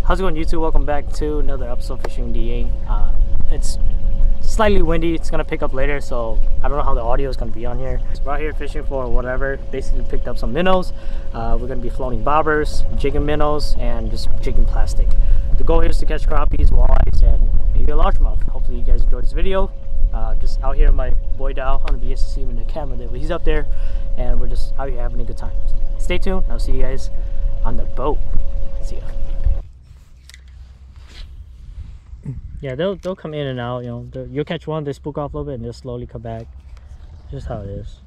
How's it going, YouTube? Welcome back to another episode of Fishing with DYang. It's slightly windy. It's gonna pick up later, so I don't know how the audio is gonna be on here. So we're out here fishing for whatever. Basically picked up some minnows. We're gonna be floating bobbers, jigging minnows, and just jigging plastic. The goal here is to catch crappies, walleyes, and maybe a largemouth. Hopefully you guys enjoyed this video. Just out here, my boy Dow, I don't know if you guys see him in the camera there, but he's up there, and we're just out here having a good time. So stay tuned. I'll see you guys on the boat. See ya. Yeah, they'll come in and out. You know, you'll catch one, they spook off a little bit, and they'll slowly come back. Just how it is.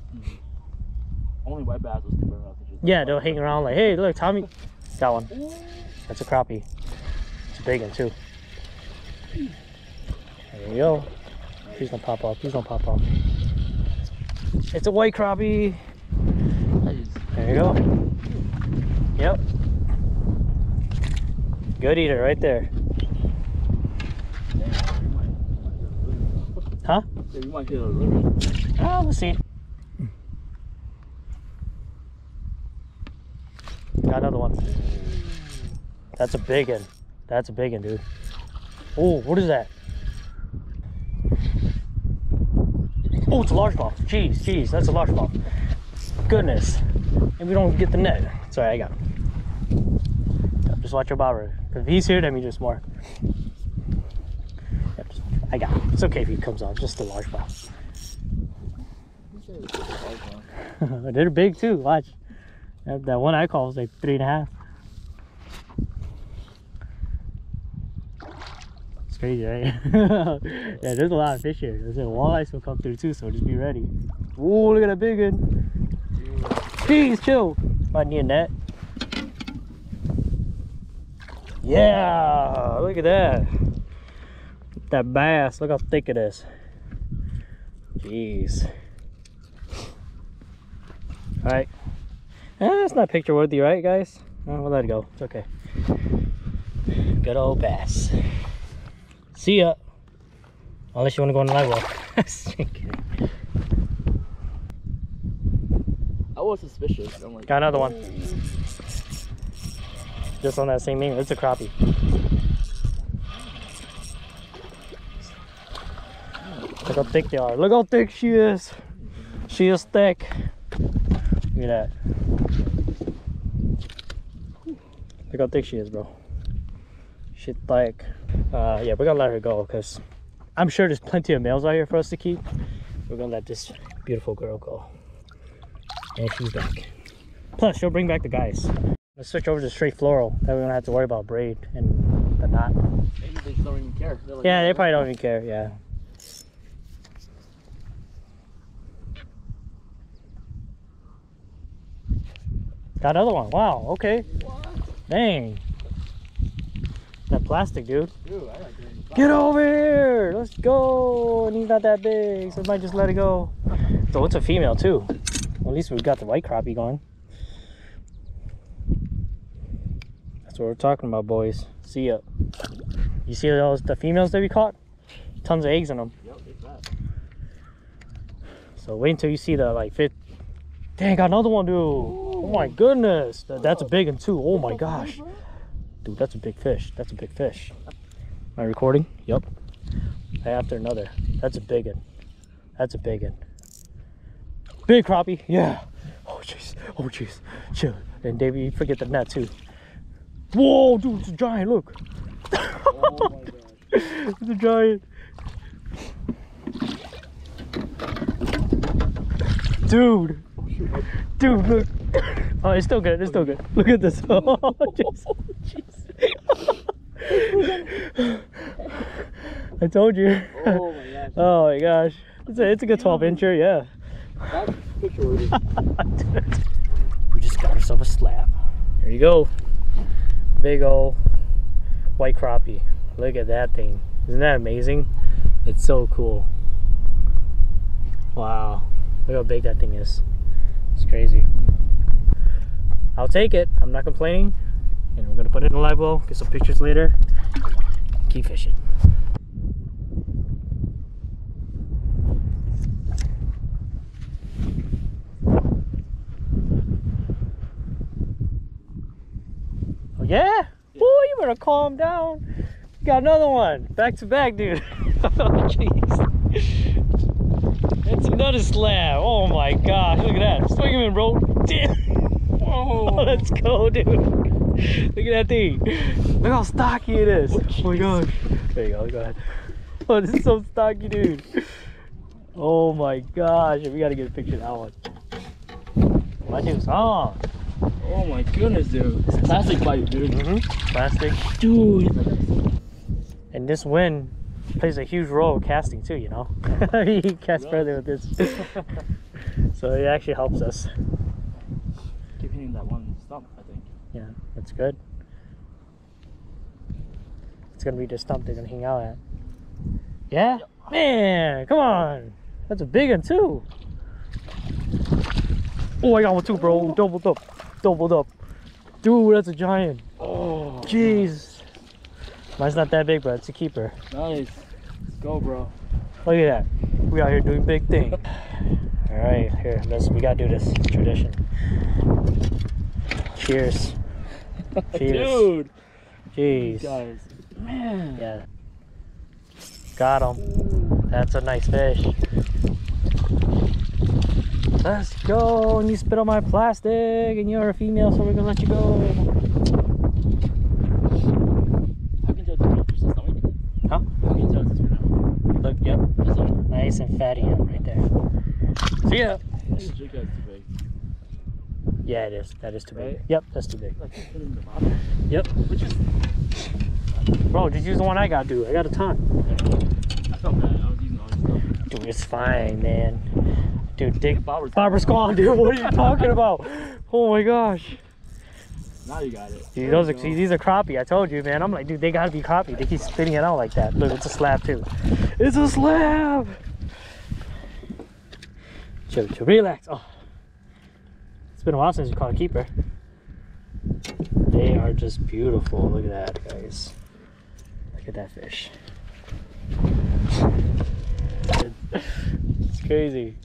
Only white bass will stick around. Yeah, they'll hang around like, hey, look, Tommy, got one. That's a crappie. It's a big one too. There you go. He's gonna pop off. He's gonna pop off. It's a white crappie. There you go. Yep. Good eater right there. Huh? Yeah, you might hit a limit. Ah, we'll see. Got another one. That's a big one. That's a big one, dude. Oh, what is that? Oh, it's a largemouth. Jeez, jeez, that's a largemouth. Goodness. And we don't get the net. Sorry, I got him. Just watch your bobber. If he's here, that means there's more. I got him. It's okay if he comes off. Just a largemouth. They're big too. Watch. That one I caught was like 3.5. It's crazy, right? Yeah, there's a lot of fish here. There's a walleyes will come through too, so just be ready. Oh, look at that big one. Jeez, chill. Might need a net. Yeah, look at that. That bass, look how thick it is. Jeez. Alright. That's not picture worthy, right, guys? Oh, we'll let it go. It's okay. Good old bass. See ya. Unless you want to go on the live well. I was suspicious. I'm like, got another one. Just on that same angle. It's a crappie. Look how thick they are. Look how thick she is. She is thick. Look at that. Look how thick she is, bro. She's thick. Yeah, we're gonna let her go because I'm sure there's plenty of males out here for us to keep. We're gonna let this beautiful girl go. And she's back. Plus, she'll bring back the guys. Let's switch over to straight floral. That way we don't have to worry about braid and the knot. maybe they just don't even care. Like, Yeah, they probably don't even care. Yeah. Got another one. Wow, okay. What? Dang. That plastic, dude. Dude, I like doing the Get over here. Let's go. And he's not that big, so I might just let it go. So it's a female too. Well, at least we've got the white crappie going. That's what we're talking about, boys. See ya. You see the females that we caught? Tons of eggs in them. Yep, it's that. So wait until you see the like fit. Dang, got another one, dude. Oh my goodness. That's a big one too. Oh my gosh. Dude, that's a big fish. That's a big fish. Am I recording? Yep. After another. That's a big one. That's a big one. Big crappie. Yeah. Oh jeez. Oh jeez. Chill. And David, you forget the net too. Whoa, dude, it's a giant. Look. Oh my gosh. It's a giant. Dude. Dude, look. Oh, it's still good. It's still good. Look at this. Oh, jeez. I told you. Oh my gosh. Oh my gosh. It's a good 12-incher, yeah. That's picture worthy. We just got ourselves a slab. There you go. Big old white crappie. Look at that thing. Isn't that amazing? It's so cool. Wow. Look how big that thing is. It's crazy. I'll take it. I'm not complaining. And we're gonna put it in a live well, get some pictures later. Keep fishing. Oh yeah? Boy, you better calm down. Got another one. Back to back, dude. Oh, jeez. It's another slab. Oh my gosh. Look at that. Swing him in, bro. Damn. Oh, let's go, dude. Look at that thing. Look how stocky it is. Oh my gosh. There you go. Go ahead. Oh, this is so stocky, dude. Oh my gosh. We got to get a picture of that one. My dude's on. Oh my goodness, dude. It's plastic pipe, dude. Plastic. Dude. And this wind plays a huge role in casting too, you know. You can cast further with this. So it actually helps us. Keep hitting that one stump, I think. Yeah, that's good. It's gonna be the stump they're gonna hang out at. Yeah? Man, come on. That's a big one too. Oh, I got one too, bro. Doubled up. Doubled up. Dude, that's a giant. Oh. Jeez. Mine's not that big, but it's a keeper. Nice. Let's go, bro. Look at that. We out here doing big things. All right, here, we gotta do this. It's tradition. Cheers. Cheers. Dude. Jeez. Guys. Man. Yeah. Got him. That's a nice fish. Let's go. And you spit on my plastic, and you're a female, so we're gonna let you go. Huh? Look, yep. Nice and fatty right there. See ya. This jig guy's too big. Yeah, it is. That is too big. Right? Yep, that's too big. Like, put it in the bottom. Yep. Which is. Bro, just use the one I got, dude. I got a ton. I felt bad. I was using all this stuff. Dude, it's fine, man. Dude, Bobber's gone, dude. What are you talking about? Oh my gosh. Now you got it. Dude, these are crappie. I told you, man. I'm like, dude, they gotta be crappie. They keep spitting it out like that. Look, it's a slab too. It's a slab. Chill, relax. Oh, it's been a while since we caught a keeper. They are just beautiful. Look at that, guys. Look at that fish. It's crazy.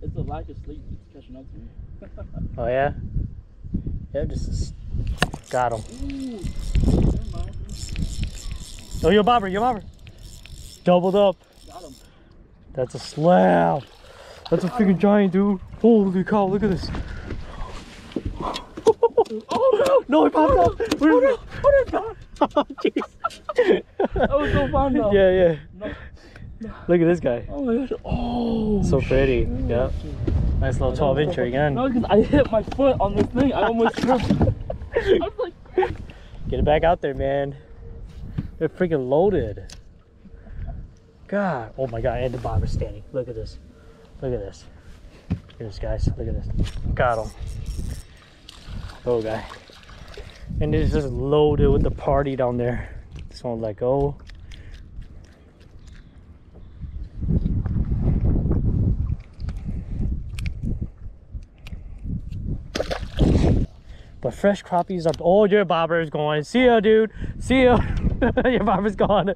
It's a lack of sleep that's catching up to me. Oh yeah? Yeah, just got him. Ooh, never mind. Oh, your bobber. Doubled up. Got him. That's a slab. That's a freaking giant, dude. Holy cow, look at this. Oh no! No, it popped up. Oh no! Oh jeez. That was so fun though. Yeah. No. Look at this guy. Oh my gosh. Oh. So pretty. Yep. Nice little 12-incher again. No, because I hit my foot on this thing. I almost tripped. I was like, get it back out there, man. They're freaking loaded. God. Oh my God. And the bobber's standing. Look at this. Look at this. Look at this, guys. Look at this. Got him. Oh, guy. And it's just loaded with the party down there. Just won't let go. But fresh crappies are. Oh, your bobber is gone. See ya, dude. See ya. Your bobber's gone.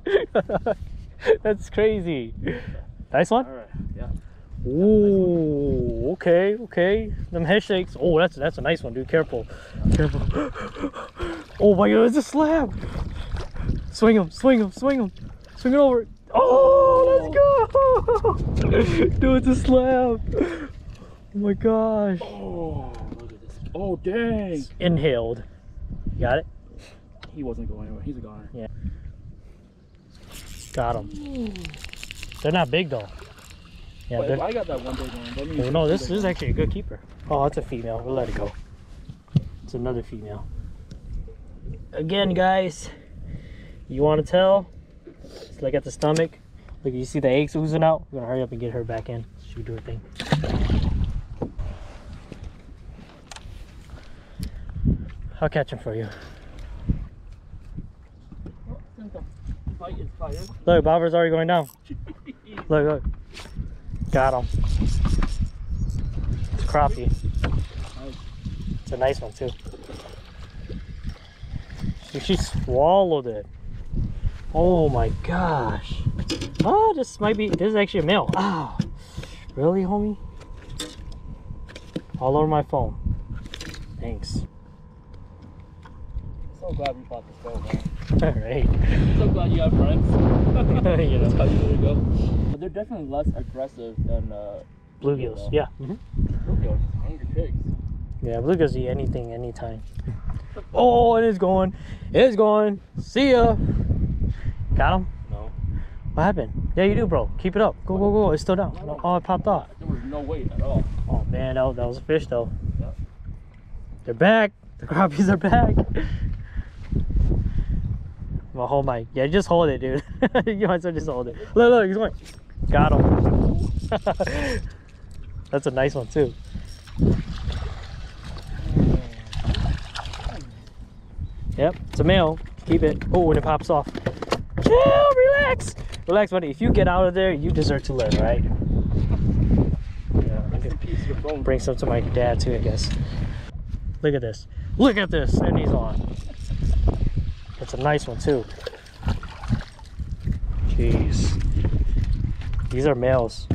That's crazy. Nice one. all right. Yeah. Ooh, okay. Them head shakes. Oh, that's a nice one, dude. Careful. Oh my God, it's a slab. Swing him. Swing it over. Oh, let's go. Dude, it's a slab. Oh my gosh. Oh, look at this. Oh, dang. It's inhaled. You got it? He wasn't going anywhere. He's a goner. Yeah. Got him. They're not big though. Yeah, But if I got that one big one, that means no, this is actually a good keeper. Oh, it's a female. We'll let it go. It's another female. Again, guys, you want to tell? Just look at the stomach. Look, you see the eggs oozing out? We're gonna hurry up and get her back in. She do her thing. I'll catch him for you. Look, bobber's already going down. Look. Got him. It's crappie. It's a nice one too. She swallowed it. Oh my gosh. Oh, this is actually a male. Oh, really, homie? All over my phone. Thanks. So glad we bought this boat, man. Alright. So glad you have friends. You know. That's how you really go. But they're definitely less aggressive than Bluegills. Yeah. Bluegills, hungry pigs. Yeah, bluegills eat anything, anytime. Oh, it is going. It is going. See ya. Got him? No. What happened? Yeah, you do, bro. Keep it up. Go, go, go. It's still down. No. Oh, it popped off. There was no weight at all. Oh, man. That was a fish, though. Yep. They're back. The crappies are back. Well, hold my. Yeah, just hold it, dude. You might as well just hold it. Look, look. He's going. Got him. That's a nice one, too. Yep, it's a male. Keep it. Oh, when it pops off. Chill, relax. Relax, buddy. If you get out of there, you deserve to live, right? Yeah, I can bring some to my dad too, I guess. Look at this. Look at this. And he's on. It's a nice one too. Jeez. These are males.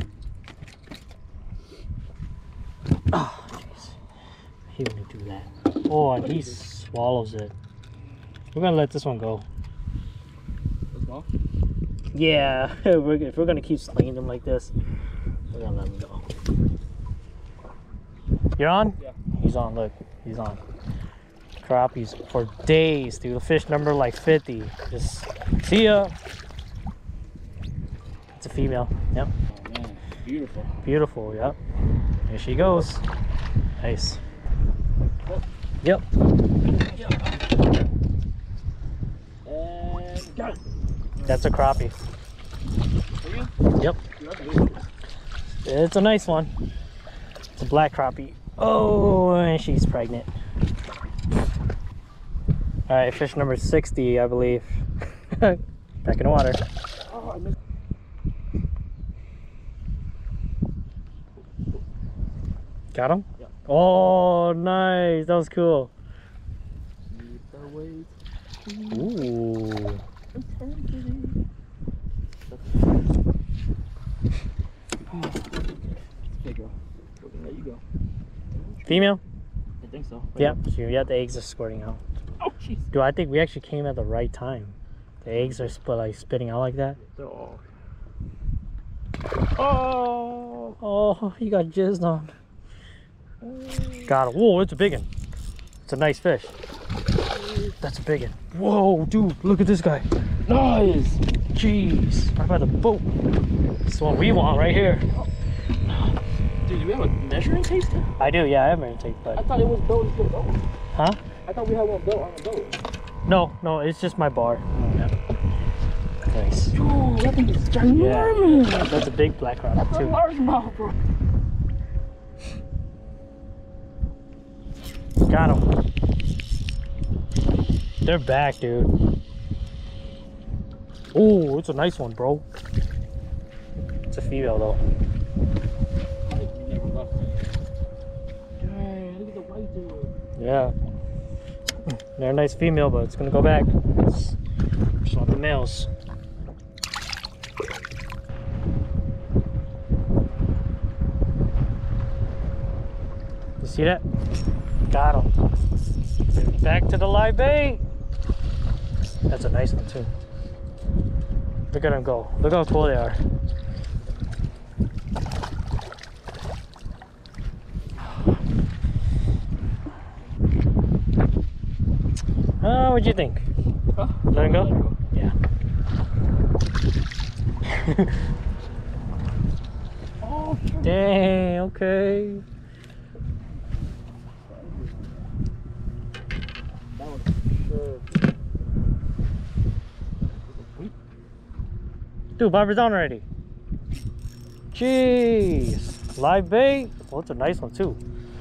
Oh, jeez. He wouldn't do that. Oh, and he swallows it. We're gonna let this one go. Small? Yeah, if we're gonna keep slinging them like this, we're gonna let him go. You're on? Yeah. He's on, look. He's on. Crappies for days, dude. Fish number like 50. Just see ya. It's a female. Yep. Oh man, beautiful. Beautiful, yep. Here she goes. Nice. Oh. Yep. And got it. That's a crappie. For you? Yep. It's a nice one. It's a black crappie. Oh, and she's pregnant. All right, fish number 60, I believe. Back in the water. Oh, I missed. Got him? Yeah. Oh, nice. That was cool. Keep the weight. Ooh. Big girl. We're gonna let you go. Female? I think so. Yep. So yeah, the eggs are squirting out. Oh, jeez. Dude, I think we actually came at the right time. The eggs are spitting out like that. Oh. Oh, you got jizzed on. Got it. Whoa, it's a big one. It's a nice fish. That's a big one. Whoa, dude, look at this guy. Nice. Jeez, right by the boat. This is what we want right here. Dude, do we have a measuring tape? I do, yeah, I have measuring tape, I but. thought it was built into the boat. Huh? I thought we had one built on the boat. No, it's just my bar. Yeah. Nice. Dude, that thing is ginormous. Yeah. That's a big black crappie That's a too. largemouth, bro. Got him. They're back, dude. Oh, it's a nice one, bro. It's a female though. Dang, look at the white dude. Yeah. They're a nice female, but it's gonna go back. Just want the males. You see that? Got him. Back to the live bait. That's a nice one too. Look at them go. Look how cool they are. What'd you think? Huh? Let him go? Yeah. Oh, Dang, okay. that was sure. Dude, bobber's down already. Jeez. Live bait. Oh, it's a nice one too.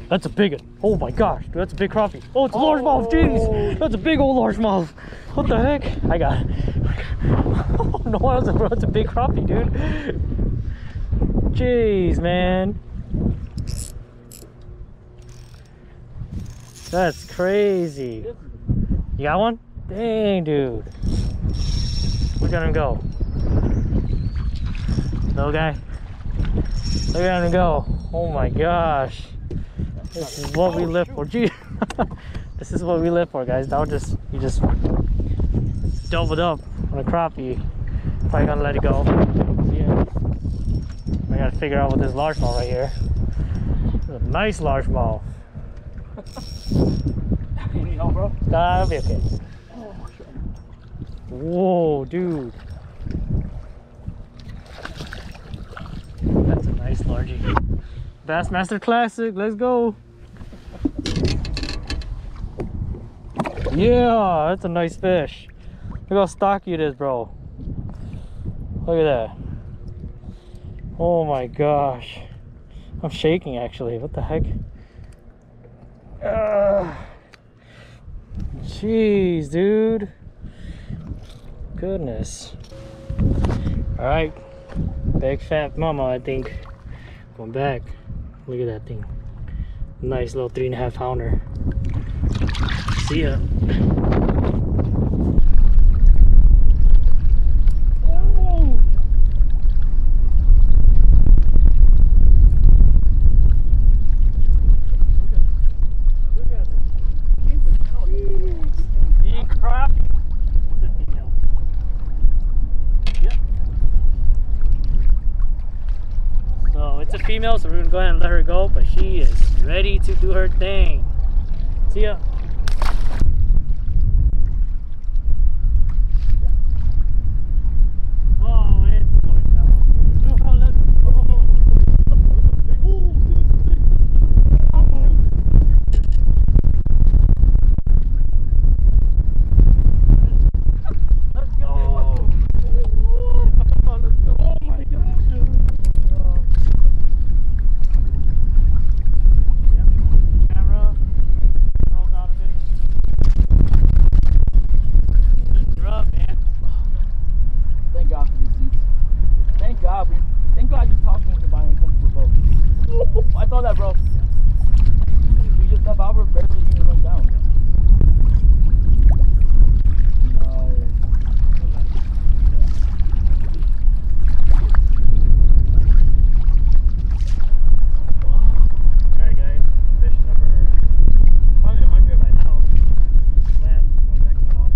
That's a big one. Oh my gosh, dude, that's a big crappie. Oh, it's a largemouth. Jeez. That's a big old largemouth. What the heck? I got it. Oh, no, that's a big crappie, dude. Jeez, man. That's crazy. You got one? Dang, dude. Look at him go. Little guy. Look at him go. Oh my gosh. This is what we live for. Gee, this is what we live for, guys. Now you just doubled up on a crappie. Probably gonna let it go. Yeah. I gotta figure out what this largemouth right here. This is a nice largemouth. You need help, bro? Nah, that'll be okay. Oh, sure. Whoa, dude. That's a nice largie. Bassmaster Classic, let's go. Yeah, that's a nice fish. Look how stocky it is, bro. Look at that. Oh my gosh. I'm shaking actually. What the heck? Jeez, dude. Goodness. Alright. Big fat mama, I think. Going back. Look at that thing. Nice little 3.5 pounder. See ya. Female, so we're gonna go ahead and let her go, but she is ready to do her thing. See ya. Oh, it's going down. Oh, let's go. Let's go. Let's go. Oh my gosh, dude. Thank God you're talking to buying a comfortable boat. I saw that, bro. We just left our barely even went down. Alright guys, fish number probably 100 by now. Slam going back in the water.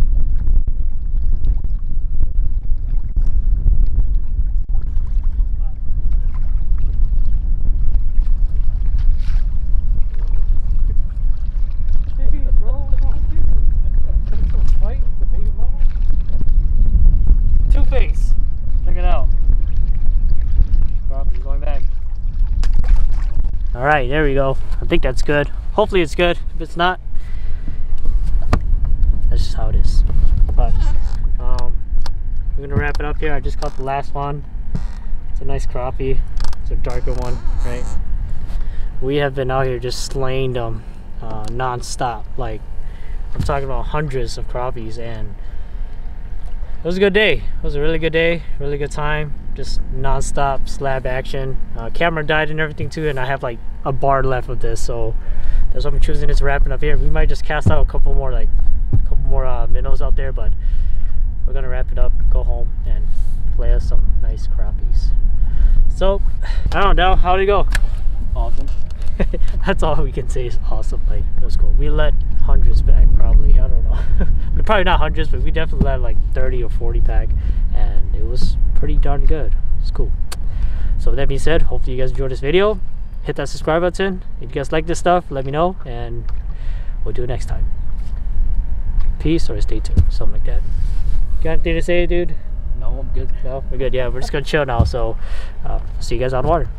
Face. Check it out. Crappie going back. Alright, there we go. I think that's good. Hopefully it's good. If it's not, that's just how it is. But we're gonna wrap it up here. I just caught the last one. It's a nice crappie. It's a darker one, right? We have been out here just slaying them non-stop. Like, I'm talking about hundreds of crappies, and it was a good day. It was a really good day, really good time. Just non-stop slab action. Camera died and everything too, and I have like a bar left of this, so that's what I'm choosing to wrap it up here. We might just cast out a couple more minnows out there, but we're gonna wrap it up, go home, and play us some nice crappies. So I don't know, how did it go? Awesome. That's all we can say is awesome. Like, it was cool. We let hundreds back, probably. I don't know. Probably not hundreds, but we definitely let like 30 or 40 back, and it was pretty darn good. It's cool. So with that being said, hopefully you guys enjoyed this video. Hit that subscribe button. If you guys like this stuff, let me know, and we'll do it next time. Peace, or stay tuned, something like that. Got anything to say, dude? No, I'm good. No, we're good. Yeah, we're just gonna chill now. So see you guys on the water.